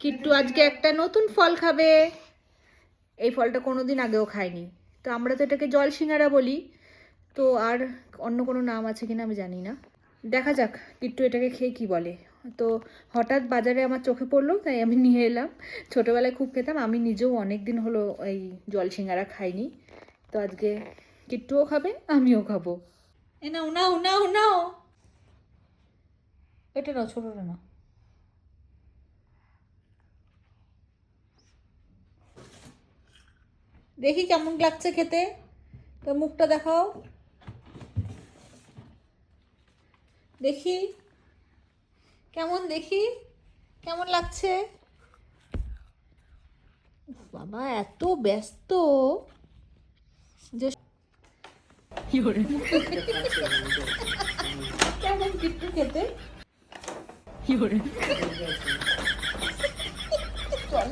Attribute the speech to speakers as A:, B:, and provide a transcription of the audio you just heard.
A: কিট্টু আজকে একটা নতুন ফল খাবে। এই ফলটা কোনোদিন আগেও খায়নি। তো আমরা তো এটাকে জল সিঙ্গারা বলি, তো আর অন্য কোনো নাম আছে কিনা আমি জানি না। দেখা যাক কিট্টু এটাকে খেয়ে কি বলে। তো হঠাৎ বাজারে আমার চোখে পড়লো, তাই আমি নিয়ে এলাম। ছোটোবেলায় খুব খেতাম, আমি নিজেও অনেক দিন হলো এই জল সিঙ্গারা খাইনি। তো আজকে কিট্টুও খাবে, আমিও খাবো। এ নাও নাও নাও নাও, এটা নাও, ছোটোটা নাও। দেখি কেমন লাগছে খেতে, তো মুখটা দেখাও দেখি, কেমন দেখি, কেমন লাগছে। উফ, বাবা এত ব্যস্ত যে কি করে কেমন কিট্টু খেতে, কি করে চল